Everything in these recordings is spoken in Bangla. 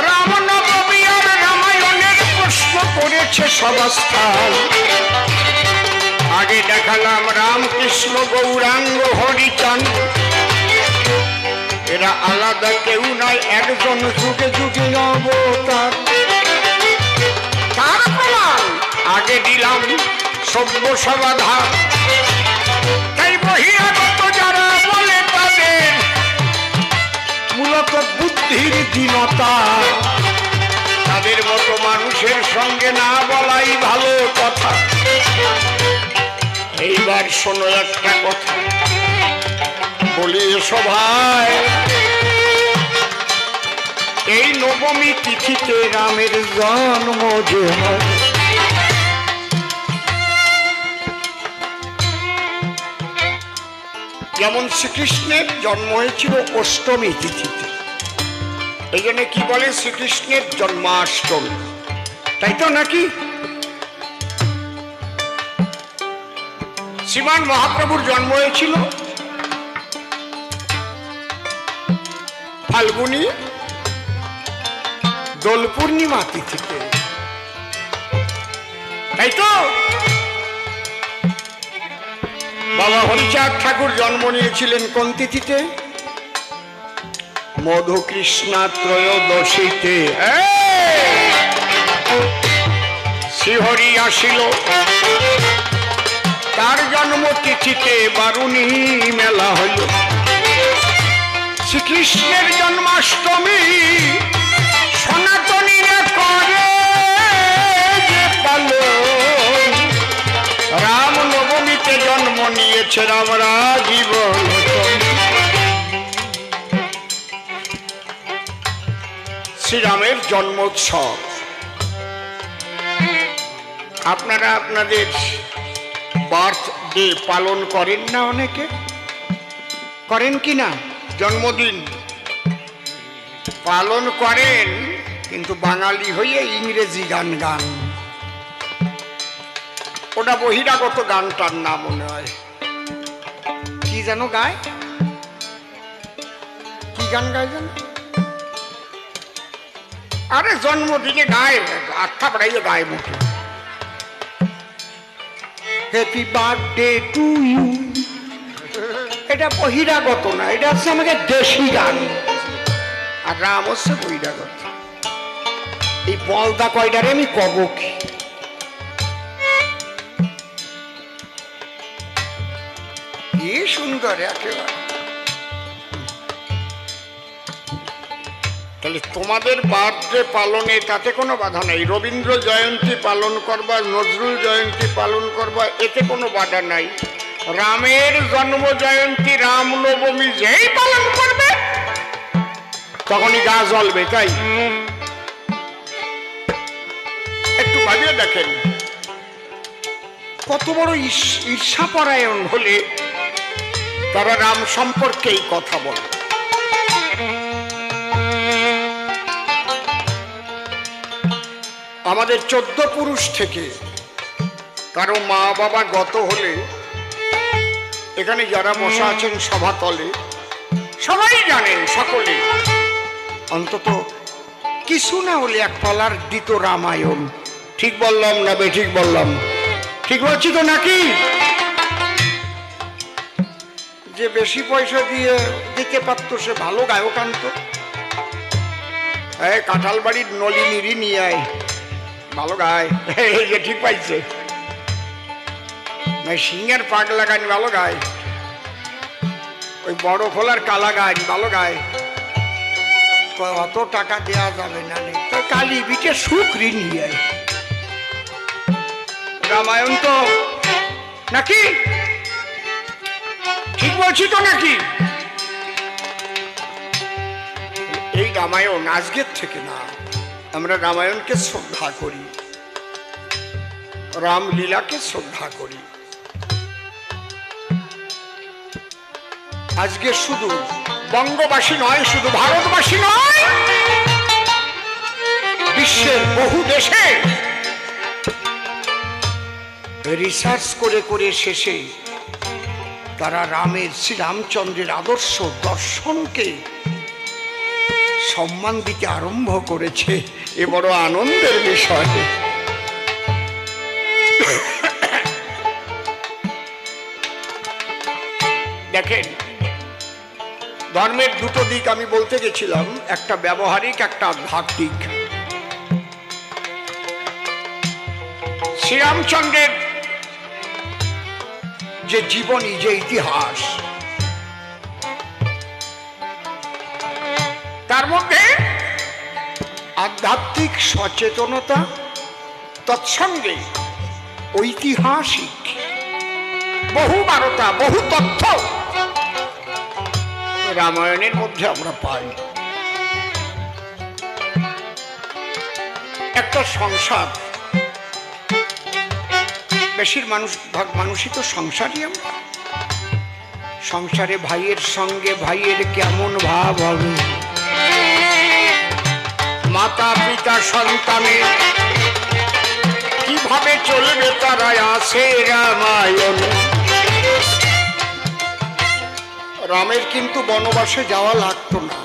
রামনবমী আর রামায়ণের প্রশ্ন করেছে সবস্থান। আগে দেখালাম রামকৃষ্ণ গৌরাঙ্গ হরিচাঁদ, এরা আলাদা কেউ নয়, একজন যুগে যুগে অবতার। তার প্রমাণ আগে দিলাম সভ্য সমাধান। তাই বহিরাগত যারা বলে তাদের মূলত বুদ্ধির দীনতা, তাদের মতো মানুষের সঙ্গে না বলাই ভালো কথা। এইবার শোনো একটা কথা বলি সভায়, এই নবমী তিথিতে রামের জন্ম যে হয়, যেমন শ্রীকৃষ্ণের জন্ম হয়েছিল অষ্টমী তিথিতে, এই জন্য কি বলে শ্রীকৃষ্ণের জন্মাষ্টমী, তাই তো নাকি? শ্রীমান মহাপ্রভুর জন্ম হয়েছিল ফাল্গুনী দোল পূর্ণিমা তিথিতে, তাই তো? বাবা হরিচাঁদ ঠাকুর জন্ম নিয়েছিলেন কোন তিথিতে? মধুকৃষ্ণা ত্রয়োদশীতে। শ্রীহরি আসিল তার জন্ম তিথিতে, বারুণী মেলা হইল। শ্রীকৃষ্ণের জন্মাষ্টমী সনাতনীরা করে যে পালন, রাম নবমীতে জন্ম নিয়েছে রামরা জীবন। শ্রীরামের জন্মোৎসব আপনারা আপনাদের বার্থডে পালন করেন না? অনেকে করেন কি না? জন্মদিন পালন করেন, কিন্তু বাঙালি হইয়ে ইংরেজি গান গান, ওটা বহিরাগত গানটার না মনে হয়, কি যেন গায়, কি গান গায় যেন? আরে জন্মদিনে গায়, আত্মা পড়াইয়ে গায় মুখে, হ্যাপি বার্থডে টু ইউ। এটা বহিরাগত না, এটা হচ্ছে আমাদের দেশি গান, আর রাম হচ্ছে বহিরাগত। এই বলদা কয়টারে আমি কব কি? কি সুন্দর একেবারে। তাহলে তোমাদের বার্থডে পালনে তাতে কোনো বাধা নাই, রবীন্দ্র জয়ন্তী পালন করবা, নজরুল জয়ন্তী পালন করবা, এতে কোনো বাধা নাই। রামের জন্ম জয়ন্তী রামনবমী যেই পালন করবে তখনই গা জ্বলবে, তাই? একটু ভাবিয়ে দেখেন কত বড় ঈর্ষাপরায়ণ হলে তারা রাম সম্পর্কে এই কথা বলে। আমাদের 14 পুরুষ থেকে কারো মা বাবা গত হলে এখানে যারা বসা আছেন সভাতলে সবাই জানেন, সকলে অন্তত কিছু না হলে এক পালার দিত রামায়ণ। ঠিক বললাম না বেঠিক বললাম? ঠিক বলছি তো নাকি? যে বেশি পয়সা দিয়ে দিতে পারত সে ভালো গায়ক আনতো। কাঁঠাল বাড়ির নলিনীরই নিয়ে আয়, ভালো গায়, যে ঠিক পাইছে। সিংহের পাগলা গান ভালো গায়, ওই বড় খোলার কালা গান ভালো গায়। অত টাকা দেওয়া যাবে না, তো কালী বিটে শুকরি নিয়ে আয়। রামায়ণ তো নাকি? ঠিক বলছি তো নাকি? এই রামায়ণ আজকের থেকে না, আমরা রামায়ণকে শ্রদ্ধা করি, রামলীলাকে শ্রদ্ধা করি। আজকে শুধু বঙ্গবাসী নয়, শুধু ভারতবাসী নয়, বিশ্বের বহু দেশে রিসার্চ করে করে শেষে তারা রামের শ্রীরামচন্দ্রের আদর্শ দর্শনকে সম্মান দিতে আরম্ভ করেছে। এ বড় আনন্দের বিষয়। দেখেন, ধর্মের দুটো দিক আমি বলতে গেছিলাম, একটা ব্যবহারিক, একটা আধ্যাত্মিক। শ্রীরামচন্দ্রের যে জীবনী, যে ইতিহাস, তার মধ্যে আধ্যাত্মিক সচেতনতা, তৎসঙ্গে ঐতিহাসিক বহু বারতা, বহু তথ্য রামায়ণের মধ্যে আমরা পাই। একটা সংসার, বেশিরভাগ মানুষই তো সংসারই। আমরা সংসারে ভাইয়ের সঙ্গে ভাইয়ের কেমন ভাব হবে, মাতা পিতা সন্তানের কিভাবে চলবে, তারা আছে রামায়ণ। রামের কিন্তু বনবাসে যাওয়া লাগতো না,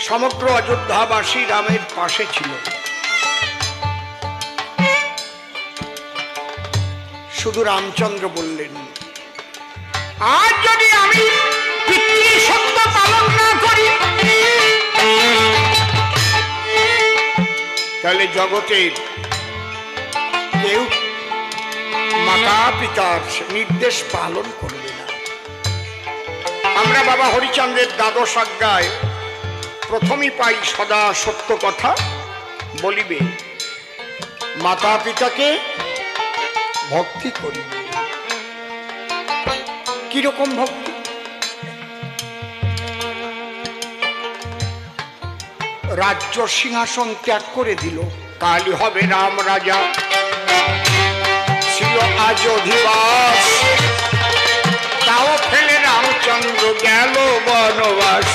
সমগ্র অযোধ্যাবাসী রামের পাশে ছিল। শুধু রামচন্দ্র বললেন, আজ যদি আমি পিতৃসত্য পালন না করি, তাহলে জগতের কেউ মাতা পিতার নির্দেশ পালন করবে না। আমরা বাবা হরিচন্দ্রের দ্বাদশ আজ্ঞায় প্রথমেই পাই, সদা সত্য কথা বলিবে, মাতা পিতাকে ভক্তি করিবে। কিরকম ভক্তি? রাজ্য সিংহাসন ত্যাগ করে দিল, কালই হবে রাম রাজা, ছিল আজ অধিবাস, তাও ফেলে রামচন্দ্র গেল বনবাস।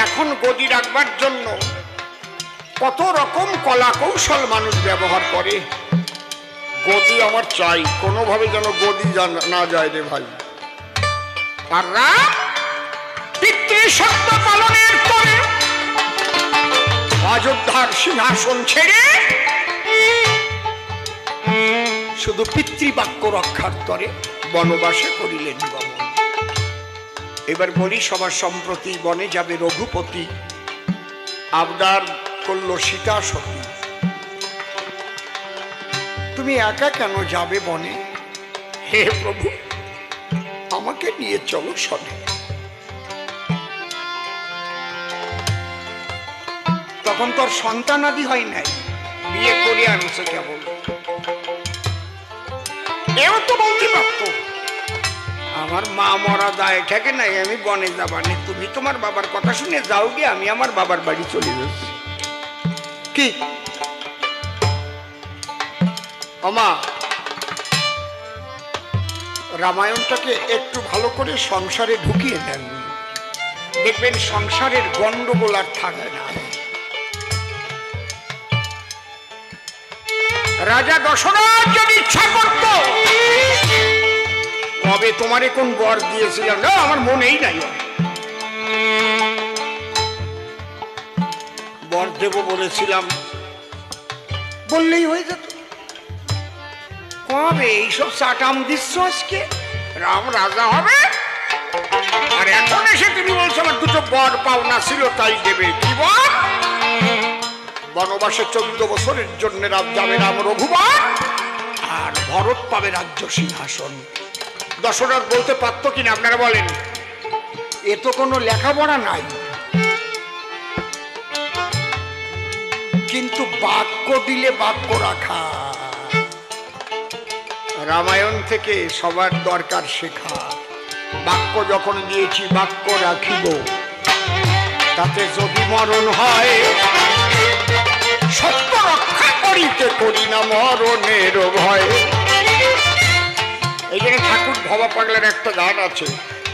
এখন গদি রাখবার জন্য কত রকম কলা কৌশল মানুষ ব্যবহার করে। গদি আমার চাই, কোনোভাবে যেন গদি না যায় রে ভাই। আর রাম পিতৃসত্য পালনের পরে অযোধ্যার সিংহাসন ছেড়ে শুধু পিতৃবাক্য রক্ষার তরে বনবাসে করিলেন গমন। এবার বলি, সবার সম্প্রতি বনে যাবে রঘুপতি, আবদার করল সীতা সতী, তুমি একা কেন যাবে বনে? হে প্রভু, আমাকে নিয়ে চলো সনে। তখন তোর সন্তান আদি হয় নাই, বিয়ে করে আনছে কেবল। এও তো বলতে পারত, আমার মা মরা দায় থাকে নাই, আমি বনে যাবানি, তুমি তোমার বাবার কথা শুনে যাও গে, আমি আমার বাবার বাড়ি চলে যাচ্ছি। কি আমা, রামায়ণটাকে একটু ভালো করে সংসারে ঢুকিয়ে দেন, দেখবেন সংসারের গন্ডগোল আর থাকবে না। রাজা দশরথ যদি ইচ্ছা করত, তবে তোমারে কোন বর দিয়েছিলাম না, আমার মনেই নাই, বর দেব বলেছিলাম, বললেই হয়ে যেত। কবে এইসব চাটাম দিচ্ছ আজকে? রাম রাজা হবে, আর এখন এসে তুমি বলছো আমার দুটো বর পাওনা ছিল তাই দেবে। কি বর? বনবাসে 14 বছরের জন্য যাবে রাম রঘুবর, আর ভরত পাবে রাজ্য সিংহাসন। দশরথ বলতে পারতো কিনা আপনারা বলেন? এ তো কোনো লেখাপড়া নাই, কিন্তু বাক্য দিলে বাক্য রাখা। রামায়ণ থেকে সবার দরকার শেখা। বাক্য যখন দিয়েছি বাক্য রাখিব, তাতে যদি মরণ হয় সত্য রক্ষা করিতে করি না মরণের ভয়। এই জন্য ঠাকুর ভবা পাগলার একটা গান আছে,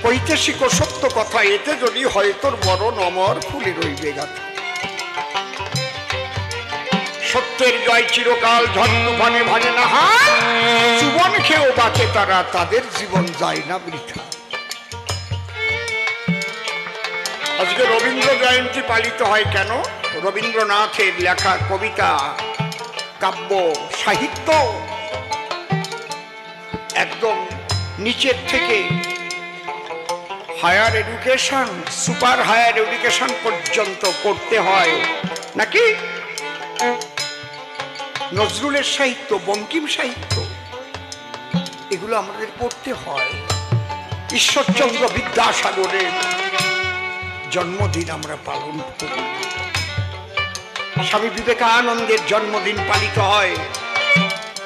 কইতে শিখো সত্য কথা, এতে যদি হয় তোর মরণ অমর ফুলে রইবে গাথা। সত্যের জয় চিরকাল, ঝড় তুফানে ভাঙে না হাল, জীবন খেয়েও বাঁচে তারা, তাদের জীবন যায় না বৃথা। আজকে রবীন্দ্র জয়ন্তী পালিত হয় কেন? রবীন্দ্রনাথের লেখা কবিতা, কাব্য, সাহিত্য একদম নিচের থেকে higher education, super higher education পর্যন্ত করতে হয় নাকি? নজরুলের সাহিত্য, বঙ্কিম সাহিত্য, এগুলো আমাদের পড়তে হয়। ঈশ্বরচন্দ্র বিদ্যাসাগরের জন্মদিন আমরা পালন করি, স্বামী বিবেকানন্দের জন্মদিন পালিত হয়,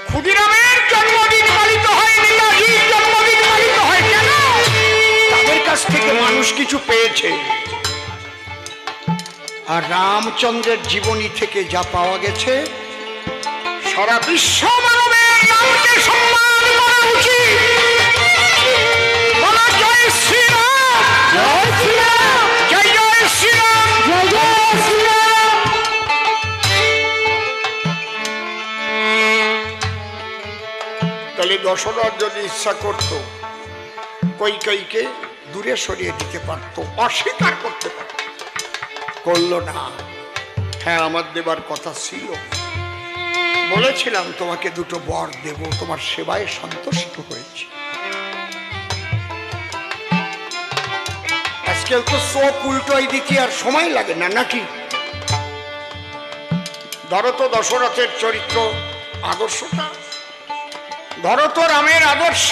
ক্ষুদিরামের জন্মদিন পালিত হয়, নেতাজির জন্মদিন পালিত হয়। কেন? তাদের কাছ থেকে মানুষ কিছু পেয়েছে। আর রামচন্দ্রের জীবনী থেকে যা পাওয়া গেছে, সারা বিশ্ব মানবের নামকে সম্মান করা উচিত। বলা জয় শ্রীরাম, জয় শ্রীরাম, জয় জয় শ্রীরাম, জয় জয় শ্রীরাম। তাহলে দশরথ যদি ইচ্ছা করত কইকেয়ীকে দূরে সরিয়ে দিতে পারত, অস্বীকার করতে পারত, করলো না। হ্যাঁ, আমার দেবার কথা ছিল, বলেছিলাম তোমাকে দুটো বর দেব, তোমার সেবায় সন্তুষ্ট হয়েছে। আজকাল তো চোখ উল্টোই দিতে আর সময় লাগে না নাকি? ধরো তো দশরথের চরিত্র, আদর্শটা ধরো তো রামের আদর্শ।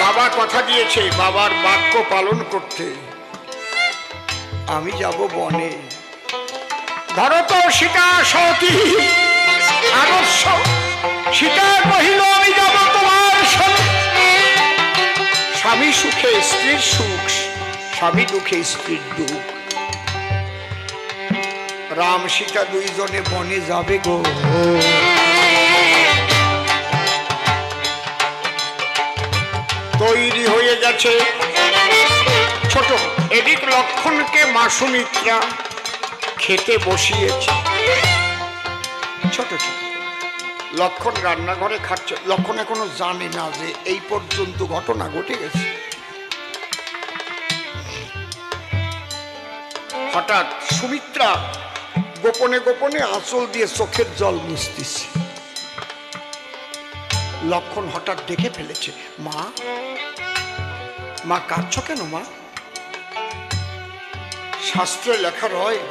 বাবা কথা দিয়েছে বাবার বাক্য পালন করতে, আমি যাব বনে। ধরো তো সীতা সতী আদর্শ, সীতা কহিল আমি যাব তোমার সঙ্গে। স্বামী সুখে স্ত্রীর সুখ, স্বামী দুঃখে স্ত্রীর দুঃখ। রাম সীতা দুইজনে বনে যাবে গো। তৈরি হয়ে গেছে ছোট, এদিক লক্ষণকে মা সুমিত্রা খেতে বসিয়েছে। ছোট ছোট লক্ষণ রান্নাঘরে খাচ্ছে। লক্ষণ এখনো জানে না যে এই পর্যন্ত ঘটনা ঘটে গেছে। হঠাৎ সুমিত্রা গোপনে গোপনে আঁচল দিয়ে চোখের জল মুছতেছে। লক্ষণ হঠাৎ দেখে ফেলেছে, মা মা কাঁদছো কেন মা? শাস্ত্রে লেখা রয়,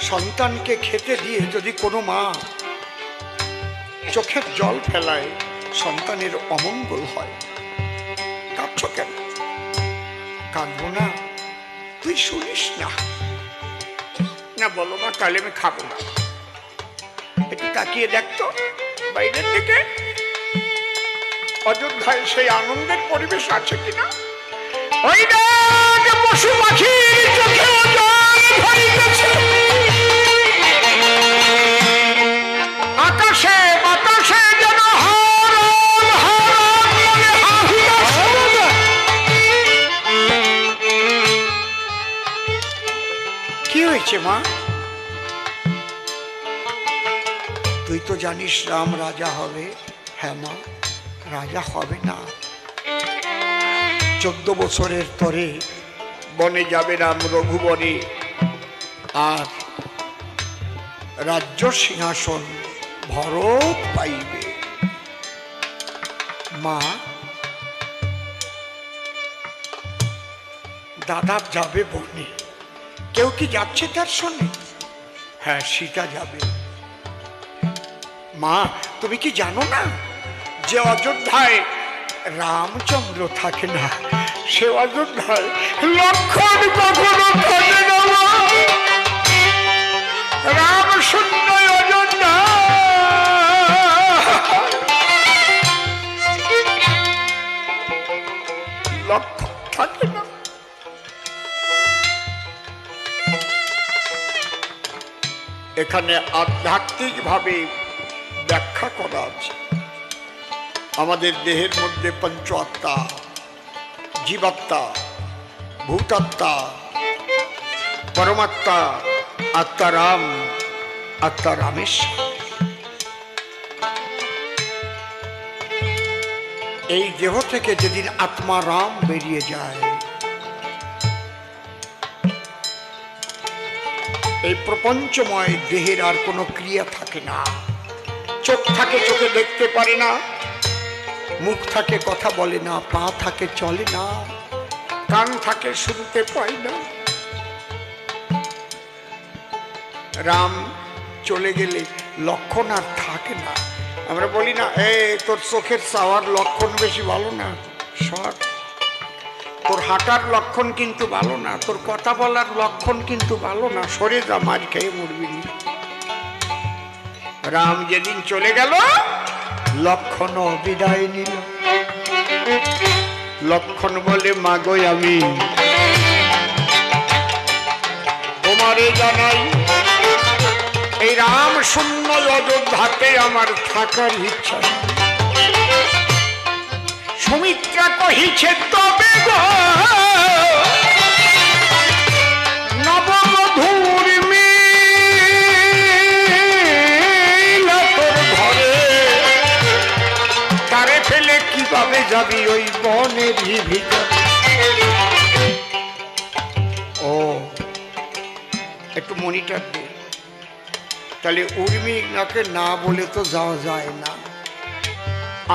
সন্তানকে খেতে দিয়ে যদি কোনো মা চোখের জল ফেলায় সন্তানের অমঙ্গল হয়। কাঁদছো কেন? কাঁদবো না, তুই শুনিস না। না বলো মা, তাহলে আমি খাবো না। একটু তাকিয়ে দেখতো বাইরের দিকে, অযোধ্যায় সেই আনন্দের পরিবেশ আছে কিনা। ওই পশু পাখির চোখেও জল ভরিতেছে, আকাশে বাতাসে যেন হরণ হরণ মনে হাসিতেছে। কি হয়েছে মা? তুই তো জানিস রাম রাজা হবে। হ্যাঁ মা, রাজা হবে না। 14 বছরের তরে বনে যাবে রাম, রঘুবনে, আর রাজ্য সিংহাসন ভরত পাইবে। মা, দাদা যাবে বনে, কেউ কি যাচ্ছে তার সঙ্গে? হ্যাঁ, সীতা যাবে। মা, তুমি কি জানো না যে অযোধ্যায় রামচন্দ্র থাকে না, সে অযোধ্যায় লক্ষণ কখনো থাকে না। রাম শূন্য অযোধ্যা, লক্ষণ থাকে না। এখানে আধ্যাত্মিক ভাবে ব্যাখ্যা করা আছে। আমাদের দেহের মধ্যে পঞ্চ আত্মা, জীবাত্মা, ভূতাত্মা, পরমাত্মা, আত্মারাম, আত্মারামেশ্বর। এই দেহ থেকে যেদিন আত্মা রাম বেরিয়ে যায়, এই প্রপঞ্চময় দেহের আর কোনো ক্রিয়া থাকে না। চোখ থাকে, চোখে দেখতে পারে না, মুখ থাকে কথা বলে না, পা থাকে চলে না, কান থাকে শুনতে পায় না। রাম চলে গেলে লক্ষণ আর থাকে না। আমরা বলি না, তোর চোখের চাওয়ার লক্ষণ বেশি ভালো না, সর। তোর হাঁটার লক্ষণ কিন্তু ভালো না, তোর কথা বলার লক্ষণ কিন্তু ভালো না, সরে যা, মার খেয়ে মরবি। রাম যেদিন চলে গেল, লক্ষণ বিদায় নিল। লক্ষণ বলে, মাগো আমি তোমারে জানাই, এই রাম শূন্য অযোধ্যাতে আমার থাকার ইচ্ছা। সুমিত্রা কহিছে, তবে গো নববধূর মিলা তোর ঘরে, তারে ফেলে কিভাবে যাবি ওই বনের ভিতর। ও একটু মনিটর দে, তাহলে উর্মিলাকে না বলে তো যাওয়া যায় না।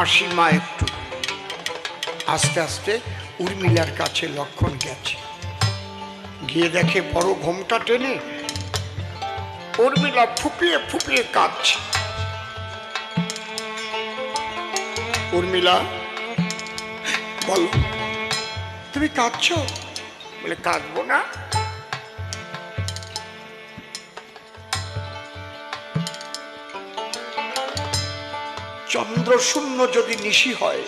আসি মা, একটু আস্তে আস্তে উর্মিলার কাছে লক্ষণ গেছে, গিয়ে দেখে বড় ঘোমটা টেনে উর্মিলা ফুপিয়ে ফুপিয়ে কাঁদছে। উর্মিলা, বল তুমি কাঁদছো? বলে, কাঁদবো না। চন্দ্রশূন্য যদি নিশি হয়,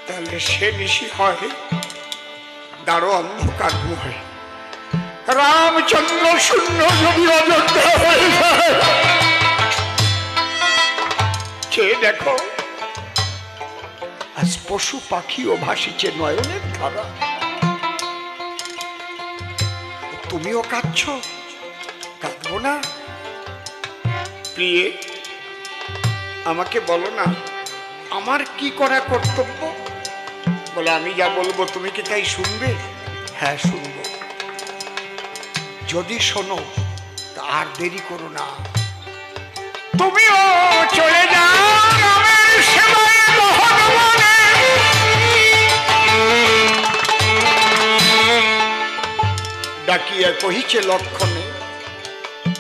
তাহলে সে নিশি হয় দাঁড়ো অন্ধকার হয়। রামচন্দ্র শূন্য যদি অযোধ্যা হয়ে যায়, চেয়ে দেখো আজ পশু পাখিও ভাসিছে নয়নের ধারা। তুমিও কাঁদছ, কাঁদবো না? প্রিয়ে, আমাকে বলো না আমার কি করা কর্তব্য। বলে, আমি যা বলবো তুমি কি তাই শুনবে? হ্যাঁ শুনবো। যদি শোনো তা আর দেরি করো না, তুমিও চলে যাও রামের সেবায় মহনবনে। ডাকিয়া কহিছে লক্ষণে,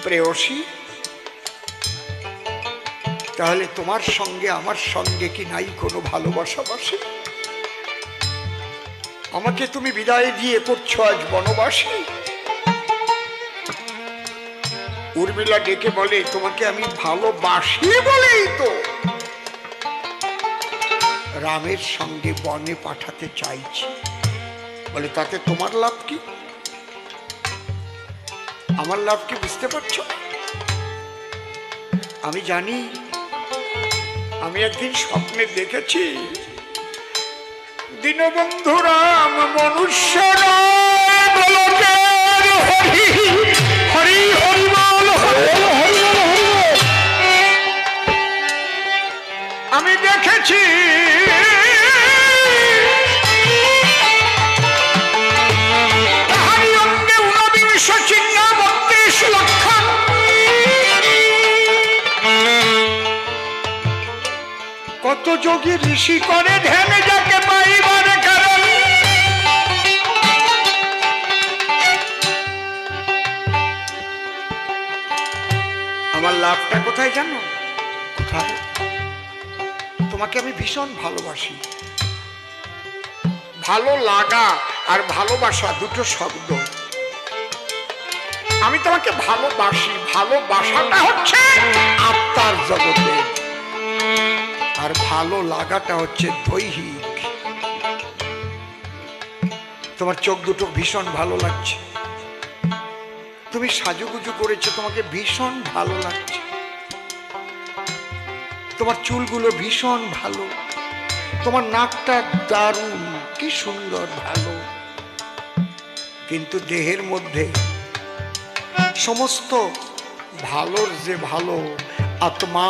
প্রেয়সী, তাহলে তোমার সঙ্গে আমার সঙ্গে কি নাই কোনো ভালোবাসা বাসে? আমাকে তুমি বিদায় দিয়ে করছো আজ বনবাসী। উর্মিলা ডেকে বলে, তোমাকে আমি ভালোবাসি বলেই তো রামের সঙ্গে বনে পাঠাতে চাইছি। বলে, তাতে তোমার লাভ কি? আমার লাভ কি বুঝতে পারছো? আমি জানি, আমি একদিন স্বপ্নে দেখেছি দীনবন্ধু রাম মনুষ্য হরি হরি বল, আমি দেখেছি তাহারি অঙ্গে ঊনবিংশ চিহ্ন ৩২ লক্ষ। কত যোগী ঋষি করে ধ্যান যাকে পাইবার কারণ। আমার লাভটা কোথায় জানো? কোথায়? তোমাকে আমি ভীষণ ভালোবাসি। ভালো লাগা আর ভালোবাসা দুটো শব্দ। আমি তোমাকে ভালোবাসি, ভালোবাসাটা হচ্ছে আত্মার জগতে, আর ভালো লাগাটা হচ্ছে দৈহিক। তোমার চোখ দুটো ভীষণ ভালো লাগছে, তুমি সাজুগুজু করেছো, তোমাকে ভীষণ ভালো লাগছে, তোমার চুলগুলো ভীষণ ভালো, তোমার নাকটা দারুণ, কি সুন্দর, ভালো। কিন্তু দেহের মধ্যে সমস্ত ভালোর যে ভালো, আত্মা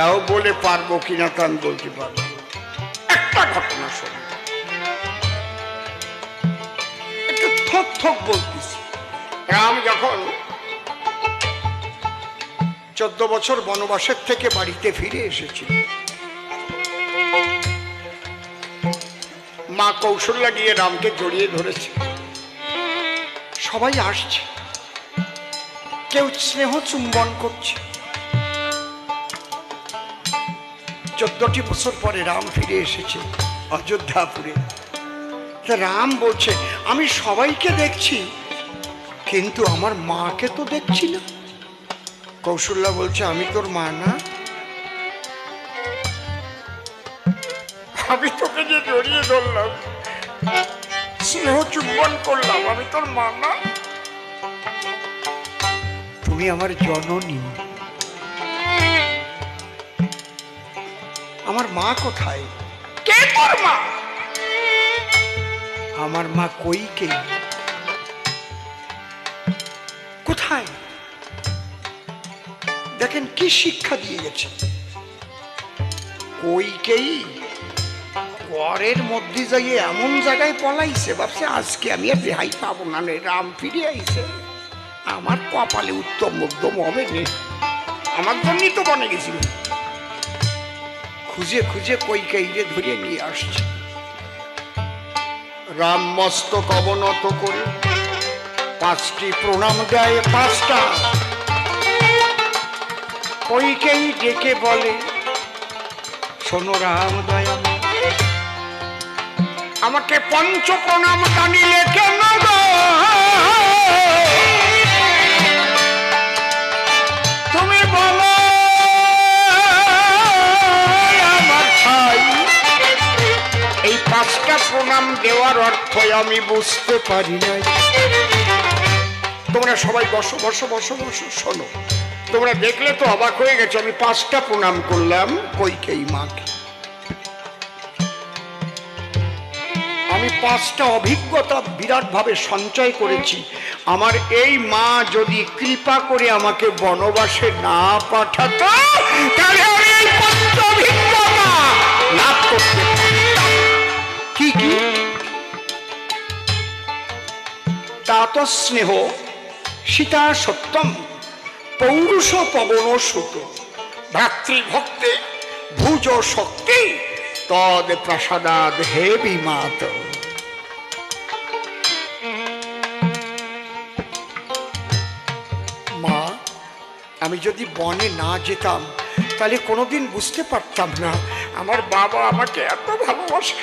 তাও বলে পারবো কিনা তা আমি বলতে পারবো। একটা ঘটনা শোনো, একটু থক থক বলতেছি। রাম যখন 14 বছর বনবাসের থেকে বাড়িতে ফিরে এসেছিল, মা কৌশল্যা গিয়ে রামকে জড়িয়ে ধরেছে। সবাই আসছে, কেউ স্নেহ চুম্বন করছে। 14টি বছর পরে রাম ফিরে এসেছে অযোধ্যাপুরে। রাম বলছে, আমি সবাইকে দেখছি কিন্তু আমার মাকে তো দেখছি না। কৌশল্যা বলছে, আমি তোর মা না? আমি তোকে যে জড়িয়ে ধরলাম, স্নেহ চুম্বন করলাম, আমি তোর মা না? তুমি আমার জননী। আমার মা কোথায়? কে তোর মা? আমার মা কইকেয়ী। কোথায়? দেখেন কি শিক্ষা দিয়ে গেছে। কইকেয়ী পরের মধ্যে যাইয়ে এমন জায়গায় পলাইছে, ভাবছে আজকে আমি আর রেহাই পাবো না। রাম ফিরে আইছে, আমার কপালে উত্তম মধ্যম হবে নে, আমার জন্যই তো বনে গেছিল। খুঁজে খুঁজে কইকেয়ীরে ধরে নিয়ে আসছে। রাম মস্তক অবনত করে 5টি প্রণাম দেয়। 5টা। কইকেয়ী ডেকে বলে, শোনো রাম দয়াময়, আমাকে 5 প্রণাম জানিলে কেন গো? তুমি বলো আমার ভাই, এই 5টা প্রণাম দেওয়ার অর্থ আমি বুঝতে পারি নাই। তোমরা সবাই বসো বসো বসো বসো, শোনো। তোমরা দেখলে তো অবাক হয়ে গেছো, আমি 5টা প্রণাম করলাম কইকেয়ী মাকে। আমি 5টা অভিজ্ঞতা বিরাট ভাবে সঞ্চয় করেছি। আমার এই মা যদি কৃপা করে আমাকে বনবাসে না পাঠাতো, তাহলে আমি এই 5টা অভিজ্ঞতা লাভ করতে পারতাম। কি কি? তাত স্নেহ সীতা সত্যম পৌরুষ পবন সুত ভ্রাতৃভক্তে ভুজ শক্তি তদ প্রসাদাদ হে বিমাত। মা, আমি যদি বনে না যেতাম তাহলে কোনোদিন বুঝতে পারতাম না আমার বাবা আমাকে এত ভালোবাসে।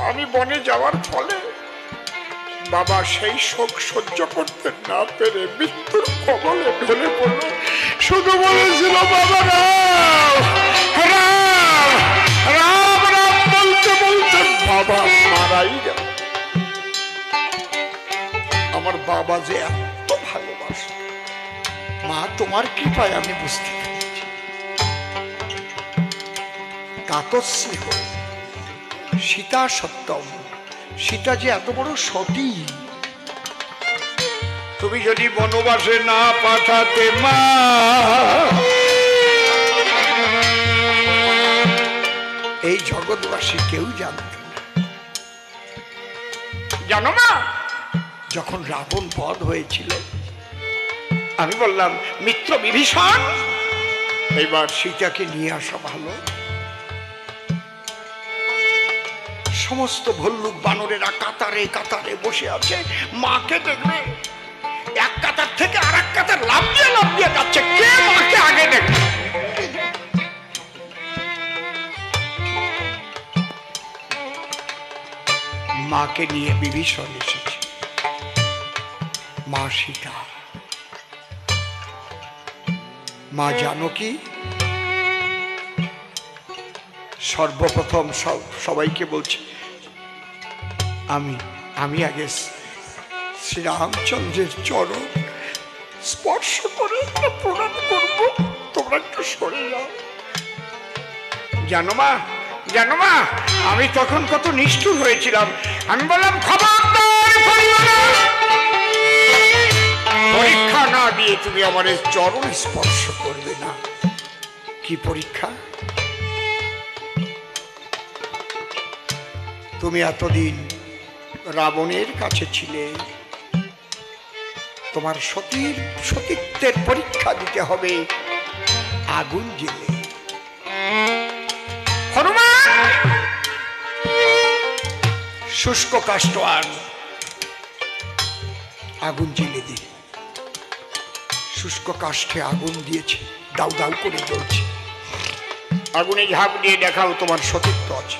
আমি বনে যাওয়ার ফলে বাবা সেই শোক সহ্য করতে না পেরে মৃত্যুর কবলে ঢলে পড়ল। শুধু বলেছিল বাবা রাম রাম রাম রাম বলতে বলতে বাবা মারাই গেল। আমার বাবা যে এত ভালোবাসে, মা তোমার কৃপায় আমি বুঝতে পেরেছি। তাতস্নেহ সীতা সত্যম, সীতা যে এত বড় সতী। তুমি যদি বনবাসে না পাঠাতে মা, এই জগৎবাসী কেউ জানত না। জানো মা, যখন রাবণ বধ হয়েছিল, আমি বললাম মিত্র বিভীষণ, এবার সীতাকে নিয়ে আসা ভালো। সমস্ত ভল্লুক বানরেরা কাতারে কাতারে বসে আছে, মাকে দেখবে এক কাতার থেকে আর এক কাতার লাফ দিয়ে যাচ্ছে, কে মাকে আগে দেখবে। মাকে নিয়ে বিভীষণ এসেছে, মা সীতা। মা জানকী সর্বপ্রথম সবাইকে বলছে, আমি আগে শ্রীরামচন্দ্রের চরণ স্পর্শ করে প্রণাম করব, তোমরা একটু সরে যাও। জানো মা, আমি তখন কত নিষ্ঠুর হয়েছিলাম। আমি বললাম খবরদার করিও না, পরীক্ষা না দিয়ে তুমি আমার চরণ স্পর্শ করবে না। কি পরীক্ষা? তুমি এতদিন রাবণের কাছে ছিলে, তোমার সতীত্বের পরীক্ষা দিতে হবে আগুন জেলে। হনুমান, শুষ্ক কাষ্ঠ আর আগুন জেলে দিন। শুষ্ক কাষ্ঠে আগুন দিয়েছে, দাউ দাউ করে জ্বলছে। আগুনে ঝাঁপ দিয়ে দেখাও তোমার সতীত্ব আছে।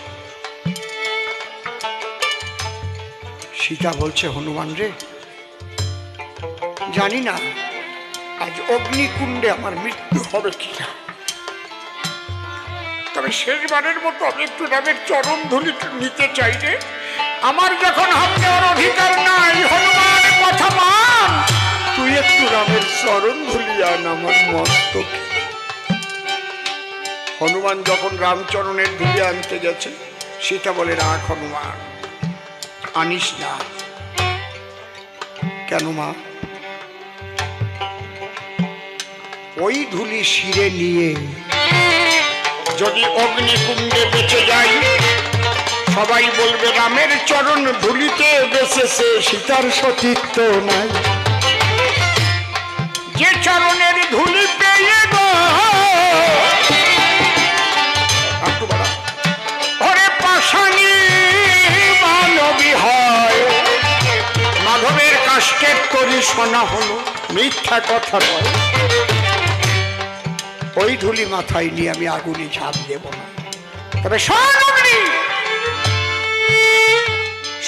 সীতা বলছে, হনুমান রে, জানি না আজ অগ্নিকুণ্ডে আমার মৃত্যু হবে কিনা, তবে শেষবারের মতো আমি একটু রামের চরণ ধুলি নিতে চাই রে। আমার যখন হাত দেওয়ার অধিকার নাই, হনুমান কথা মান, তুই একটু রামের চরণ ধুলি আন আমার মস্তকে। হনুমান যখন রামচরণের ধুলি আনতে গেছে, সীতা বলে, রাখ হনুমান, আনিস না। কেন মা? ওই ধুলি শিরে নিয়ে যদি অগ্নিকুণ্ডে বেঁচে যাই, সবাই বলবে রামের চরণ ধুলিতে বেঁচেছে, সীতার সতীত্ব নাই। যে চরণের ধুলি পেয়ে গো ওরে পাশানি মানবী হয়, মাধবের কাষ্টের তরি শোনা হলো, মিথ্যা কথা নয়। ওই ধুলি মাথায় নিয়ে আমি আগুনে ঝাঁপ দেব না। তবে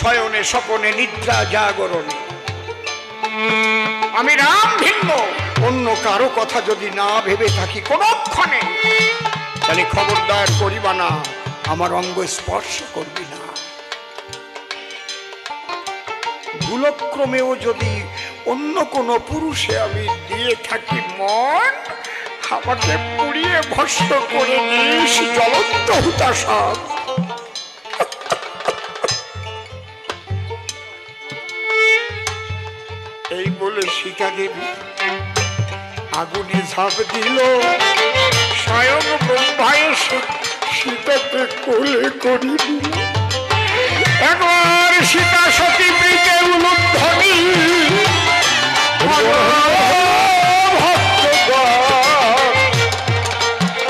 শয়নে স্বপনে নিদ্রা জাগরণে আমি রাম ভিন্ন অন্য কারো কথা যদি না ভেবে থাকি কোনক্ষণে, তাহলে খবরদার করিবা না, আমার অঙ্গ স্পর্শ করবি না। ভুলক্রমেও যদি অন্য কোনো পুরুষে আমি দিয়ে থাকি মন, আমাকে পুড়িয়ে ভস্ম করে নিস জ্বলন্ত হুতাশন। এই বলে সীতা দেবী আগুনে ঝাঁপ দিল। স্বয়ং ব্রহ্মায় সীতাকে কোলে করে দিল। একবার সীতা সতী প্রীতে উলুধ্বনি,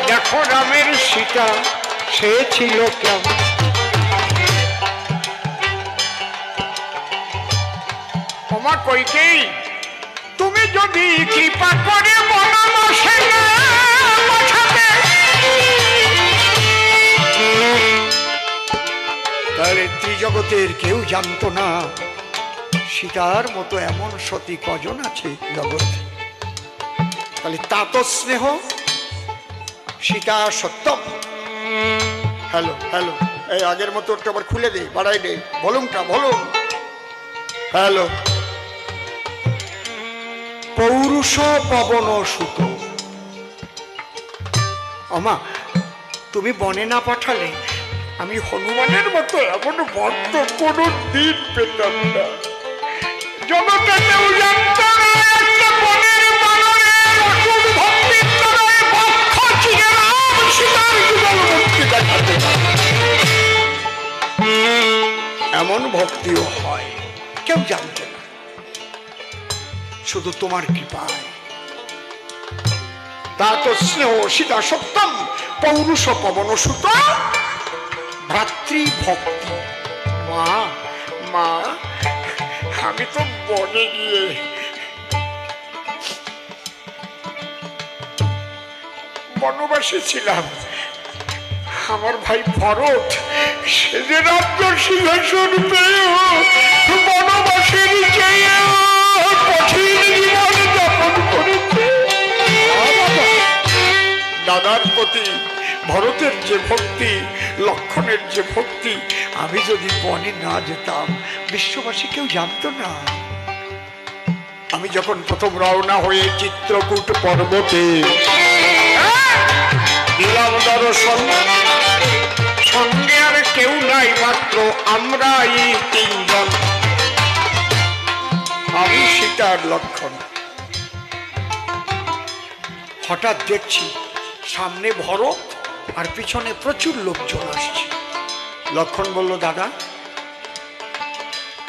দেখো রামের সীতা সে ছিল কেমন। ক্ষমা কইতেই তুমি যদি কৃপা করে বনবাসে পাঠাবে, তাহলে ত্রিজগতের কেউ জানতো না সীতার মতো এমন সতী কজন আছে জগতে। তাহলে তাত স্নেহ সীতা সত্যম। হ্যালো হ্যালো, এই আগের মতো ওটা আবার খুলে দে, বাড়াই দে ভলিউমটা, ভলিউম। হ্যালো। পৌরুষ পবন সুত। আমা, তুমি বনে না পাঠালে আমি হনুমানের মতো এমন ভক্ত কোনো দিন পেতাম না। জগতে কেউ জানত না একটা বনের বানরের অটুট ভক্তির দ্বারা বক্ষ চিরে রাম সীতার যুগল মুক্তি দেখাতে পারে। এমন ভক্তিও হয়, কেউ জানত না, শুধু তোমার কৃপায়। তা তো স্নেহ সীতা সত্যম পৌরুষ পবন সুত ভ্রাতৃ ভক্তি। মা মা, আমি তো বনে গিয়ে বনবাসী ছিলাম। আমার ভাই ভরত সে যে রাজ্য সিংহাসন পেয়ে বনবাসীর চেয়ে কঠিন জীবন যাপন করেছে। দাদার প্রতি ভরতের যে ভক্তি, লক্ষণের যে ভক্তি, আমি যদি বনে না যেতাম বিশ্ববাসী কেউ জানতো না। আমি যখন প্রথম রওনা হয়ে চিত্রকূট পর্বতে দিলাম দর্শন, সঙ্গে আর কেউ নাই, মাত্র আমরা এই তিনজন। আমি সীতার লক্ষণ, হঠাৎ দেখছি সামনে ভরত আর পিছনে প্রচুর লোকজন আসছে। লক্ষণ বলল, দাদা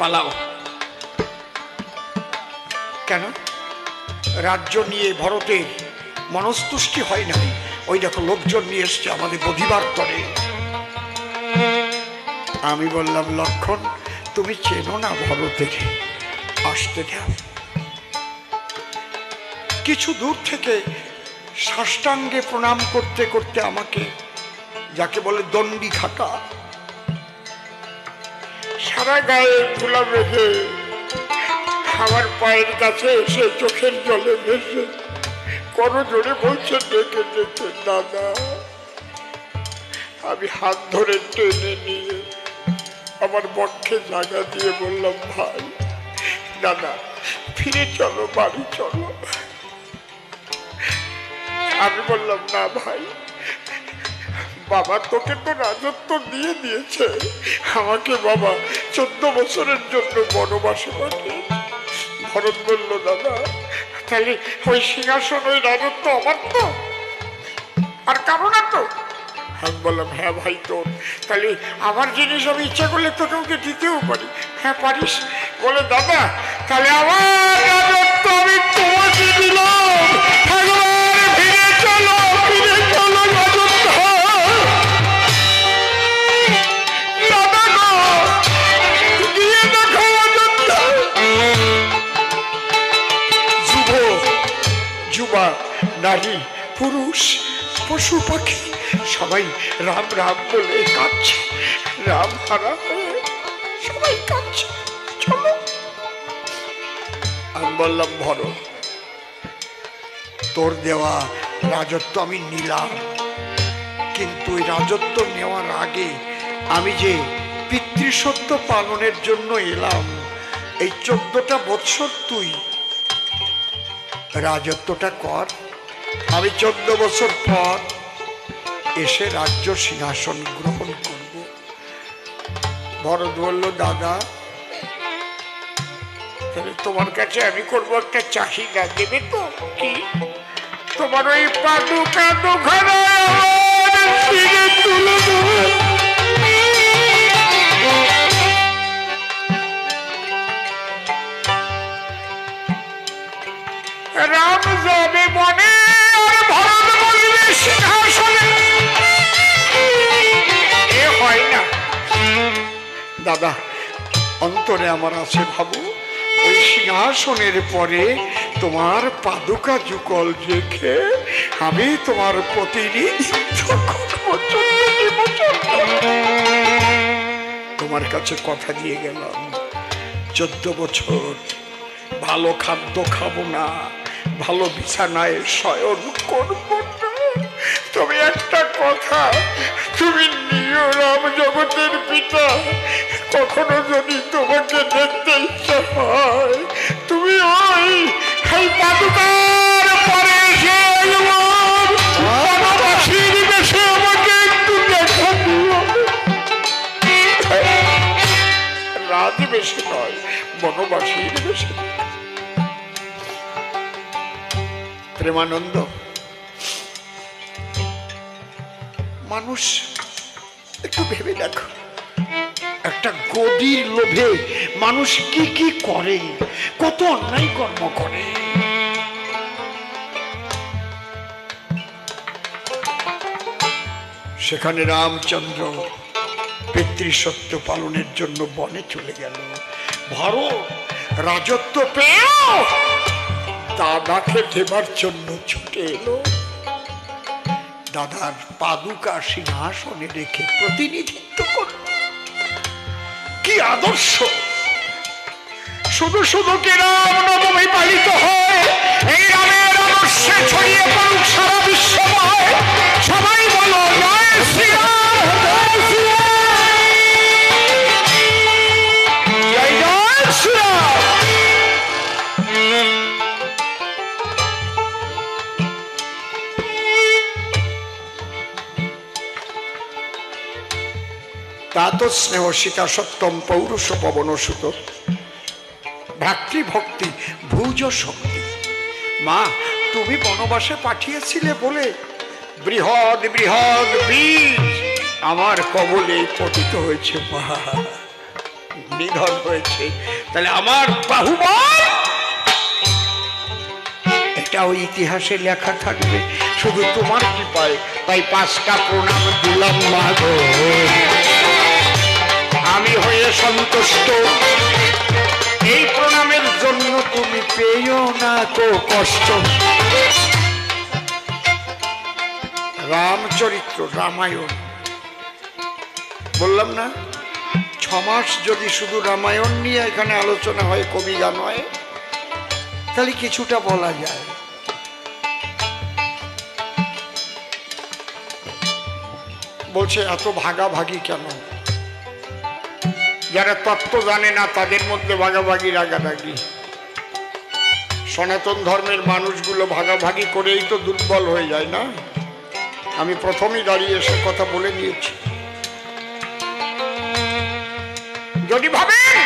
পালাও। কেন? রাজ্য নিয়ে ভরতের মনস্তুষ্টি হয় নাই। ওই দেখো লোকজন নিয়ে এসছে আমাদের বধিবার তরে। আমি বললাম, লক্ষণ তুমি চেনো না ভরতের, আসতে দাও। কিছু দূর থেকে সাষ্টাঙ্গে প্রণাম করতে করতে আমাকে, যাকে বলে দণ্ডি খাটা, সারা গায়ে ধুলা বেঁধে আমার পায়ের কাছে এসে চোখের জলে ভেসে কোনো জোরে বলছে, ডেকে ডেকে দাদা। আমি হাত ধরে টেনে নিয়ে আমার বক্ষে জায়গা দিয়ে বললাম, ভাই দাদা ফিরে চলো, বাড়ি চলো। আমি বললাম, না ভাই, বাবা তোকে তো রাজত্ব দিয়ে দিয়েছে, আমাকে বাবা 14 বছরের জন্য বনবাসে পাঠিয়ে। ভরত বলল, দাদা তাহলে ওই সিংহাসন ওই রাজত্ব আমার তো, আর কারো না তো? আমি বললাম, হ্যাঁ ভাই তোর। তাহলে আমার জিনিস আমি ইচ্ছা করলে তোকে ওকে দিতেও পারি। হ্যাঁ পারিস। বলে, দাদা তাহলে আমার রাজত্ব আমি তোমাকে দিলাম, ফিরে চলো, ফিরে চলো রাজত্ব। দাদা গো, গিয়ে দেখো রাজত্ব। যুব যুবা, নারী পুরুষ, পশু পাখি সবাই রাম রাম বলে কাঁদছে, রাম হারা সবাই কাঁদছে। চলো। আমি বললাম, ভরত তোর দেওয়া রাজত্ব আমি নিলাম, কিন্তু ওই রাজত্ব নেওয়ার আগে আমি যে পিতৃসত্য পালনের জন্য এলাম, এই 14টা বৎসর তুই রাজত্বটা কর। আমি 14 বছর পর এসে রাজ্য সিংহাসন গ্রহণ করব। ভরত বলল, দাদা তাহলে তোমার কাছে আমি করবো একটা চাহিদা, দেবে তো? কি? তোমার ওই পাদুকা দুখানা ফিরে তুলে দেবে। রাম যাবে মনে, আর ভরত বলবে সিংহাসনে। এ হয় না দাদা, অন্তরে আমার আছে ভাবু, ওই সিংহাসনের পরে তোমার পাদুকা যুগল রেখে আমি তোমার প্রতিনিধিত্ব করব। তোমার কাছে কথা দিয়ে গেলাম, 14 বছর ভালো খাদ্য খাবো না, ভালো বিছানায় শয়ন করব না, তবে একটা কথা তুমি নিও, রাম জগতের পিতা, কখনো যদি তোমাকে দেখতে ইচ্ছা হয় তুমি ওই পাদুকার পরে বনবাসীর বেশে আমাকে একটু দেখা দিও। রাজ বেশি নয়, বনবাসীর বেশি। প্রেমানন্দ, মানুষ একটু ভেবে দেখো, একটা গদির লোভে মানুষ কি কি করে, কত অন্যায় কর্ম করে। সেখানে রামচন্দ্র পিতৃসত্য পালনের জন্য বনে চলে গেল। ভরত রাজত্ব পেয়েও দাদাকে দেবার জন্য ছুটে এলো। দাদার পাদুকা সিংহাসনে রেখে প্রতিনিধিত্ব করল। কি আদর্শ! শুধু শুধু কি রামনবমী পালিত হয়, এই রামের আদর্শে ছড়িয়ে পড়ুক সারা বিশ্বময়। সবাই বলো জয় শ্রীরাম, জয় শ্রীরাম, জয় জয় শ্রীরাম। তাত স্নেহ সীতা সত্যম পৌরুষ পবন সুত ভ্রাতৃভক্তি ভুজ শক্তি। মা তুমি বনবাসে পাঠিয়েছিলে বলে বৃহৎ বৃহৎ বীজ আমার কবলে পতিত হয়েছে, নিধন হয়েছে। তাহলে আমার বাহুবল এটাও ইতিহাসে লেখা থাকবে শুধু তোমার কৃপায়। তাই 5টা প্রণাম দিলাম মা গো, আমি হয়ে সন্তুষ্ট। এই প্রণামের জন্য তুমি পেও না তো কষ্ট। রামচরিত্র রামায়ণ বললাম না, 6 মাস যদি শুধু রামায়ণ নিয়ে এখানে আলোচনা হয়, কবি গান হয়, তাহলে কিছুটা বলা যায়। বলছে এত ভাগাভাগি কেন? যারা তত্ত্ব জানে না তাদের মধ্যে ভাগাভাগি রাগারাগি। সনাতন ধর্মের মানুষগুলো ভাগাভাগি করেই তো দুর্বল হয়ে যায় না। আমি প্রথমেই দাঁড়িয়ে এসে কথা বলে নিয়েছি। যদি ভাবেন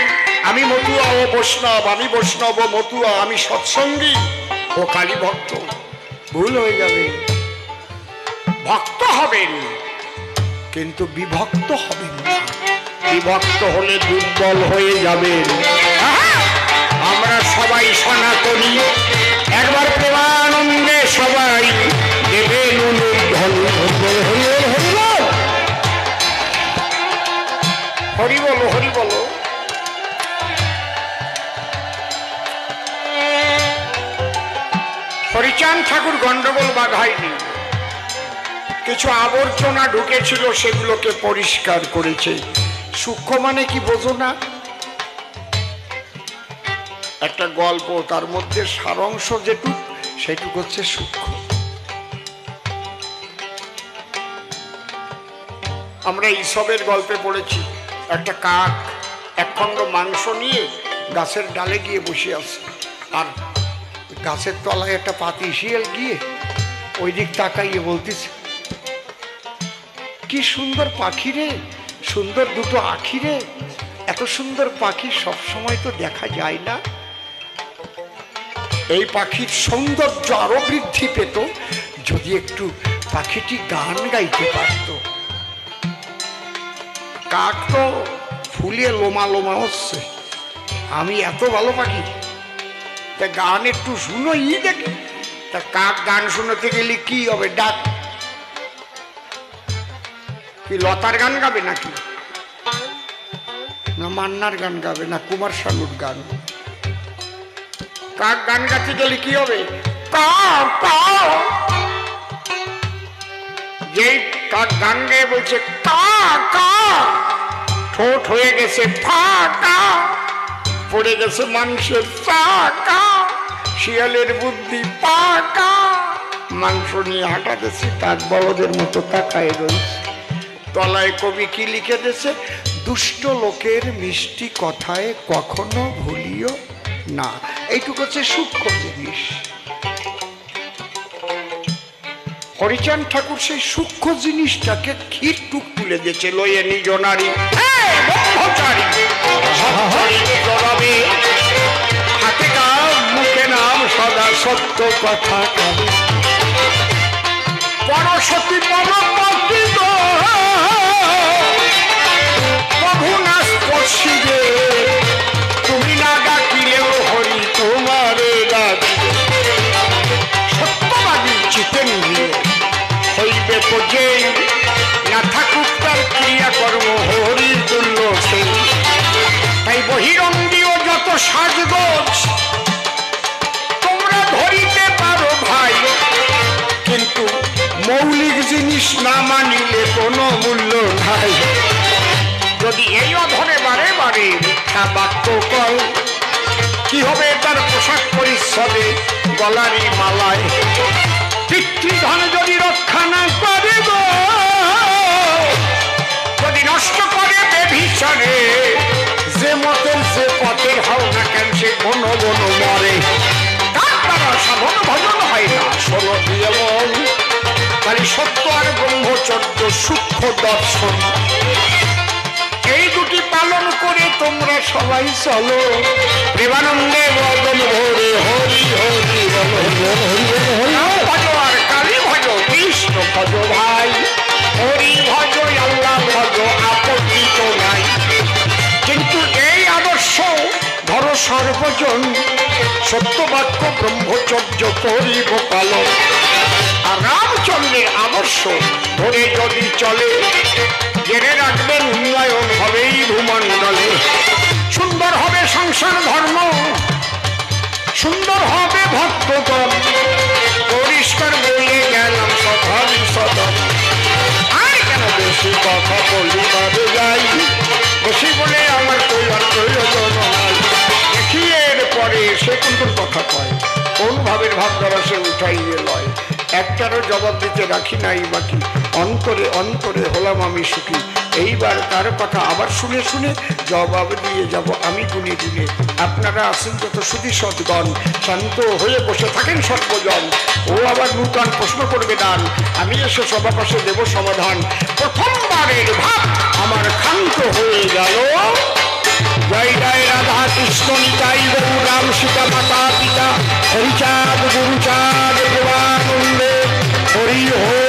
আমি মতুয়া ও বৈষ্ণব, আমি বৈষ্ণব ও মতুয়া, আমি সৎসঙ্গী ও কালী ভক্ত, ভুল হয়ে যাবে। ভক্ত হবেন কিন্তু বিভক্ত হবেন না। বিভক্ত হলে দুর্বল হয়ে যাবেন। আমরা সবাই সনাতনী, একবার প্রেমানন্দে সবাই দেবেন হরি বলো, হরি বলো। হরিচাঁদ ঠাকুর গন্ডগোল বাধায়নি, কিছু আবর্জনা ঢুকেছিল সেগুলোকে পরিষ্কার করেছে। সূক্ষ্ম মানে কি বোঝো না? একটা গল্প, তার মধ্যে সারাংশ যেটুক সেটুক হচ্ছে সূক্ষ্ম। আমরা ঈশবের গল্পে পড়েছি, একটা কাক একখণ্ড মাংস নিয়ে গাছের ডালে গিয়ে বসে আছে, আর গাছের তলায় একটা পাতি শিয়াল গিয়ে ওই দিক তাকাইয়ে বলতেছে, কি সুন্দর পাখি রে, সুন্দর দুটো আখি রে, এত সুন্দর পাখি সবসময় তো দেখা যায় না। এই পাখির সৌন্দর্য আরো বৃদ্ধি পেত যদি একটু পাখিটি গান গাইতে পারত। কাক তো ফুলিয়ে লোমা লোমা হচ্ছে, আমি এত ভালো পাখি, তা গান একটু শুনো ই দেখি। তা কাক গান শোনাতে গেলে কি হবে? ডাক কি লতার গান গাবে নাকি? না মান্নার গান গাবে, না কুমার শানুর গান? কাক গান গাইতে গেলে কি হবে? যেই কাক গান গেয়ে বলছে কা কা, ঠোঁট হয়ে গেছে ফাঁকা, পড়ে গেছে মাংসের চাকা, শিয়ালের বুদ্ধি পাকা, মাংস নিয়ে হাঁটা গেছে, কাক বলদের মতো তাকায় রয়েছে। তলায় কবি কি লিখে দিয়েছে? দুষ্ট লোকের মিষ্টি কথায় কখনো ভুলিও না। এইটুকু হচ্ছে সূক্ষ্ম জিনিস। হরিচাঁদ ঠাকুর সেই সূক্ষ্ম জিনিসটাকে ক্ষীর টুক তুলে দিয়েছে, লইয়ে নিজ নারী হাতে কাম মুখে নাম সদা সত্য কথা কবে, পরশতী পরপতি গো প্রভু না স্পর্শী গে, তুমি না ডাকিলেও হরি তোমারে ডাকি, সত্যবাদী চিতেন্দ্রিয় হইবে যে না থাকুক তার ক্রিয়াকর্ম হরির তুল্য সে। তাই বহিরঙ্গীয় যত সাজগোজ তোমরা ধরিতে পারো ভাই, কিন্তু মৌলিক জিনিস না মানিলে কোনো মূল্য নাই। যদি এই অধরে বারে বারে মিথ্যা বাক্য কয়, কি হবে তার পোশাক পরিচ্ছদে গলারি মালায়? পিতৃধন যদি রক্ষা না করে গো, যদি নষ্ট করে বেভিচারে, যে মতের যে পথের হও না কেন সে বন বন মরে, তার দ্বারা সাধন ভজন হয় না। শোনো যেমন খালি সত্য আর ব্রহ্মচর্য সূক্ষ্ম দর্শন, এই দুটি পালন করে তোমরা সবাই চলো প্রেমানন্দে বদন ভরে হরি হরি ভজ আর কালী ভজ কৃষ্ণ ভজ ভাই হরি ভজ আল্লাহ ভজ আপত্তি তো নাই। কিন্তু এই আদর্শ ধরো সর্বজন সত্যবাক্য ব্রহ্মচর্য করিব পালন। আর রামচন্দ্রের আদর্শ ধরে যদি চলে জেনে রাখবেন উন্নয়ন হবেই ভূমণ্ডলে। সুন্দর হবে সংসার ধর্ম, সুন্দর হবে ভক্তগণ, পরিষ্কার বলে গেলাম স্বভাবই সদন। আর কেন বেশি কথা বলি ভাবে যাই, বেশি বলে আমার কইবার প্রয়োজন নাই। দেখি এর পরে সে কোন কথা কয়, কোন ভাবের ভাবধারা সে উঠাইয়ে লয়। একটারও জবাব দিতে রাখি নাই বাকি, অন্তরে অন্তরে হলাম আমি সুখী। এইবার তার কথা আবার শুনে শুনে জবাব দিয়ে যাব আমি গুনে গুনে। আপনারা আছেন যত সুধী সদ্গণ, শান্ত হয়ে বসে থাকেন সর্বজন। ও আবার নূতন প্রশ্ন করবে দান, আমি এসে সবার পাশে দেব সমাধান। প্রথমবারের ভাব আমার ক্ষান্ত হয়ে গেল। জয় জয় রাধা কৃষ্ণ নিতাই গরু রাম সীতা মাতা পিতা হরিচাঁদ গুরুচাঁদ দেবানন্দে হরি হরি।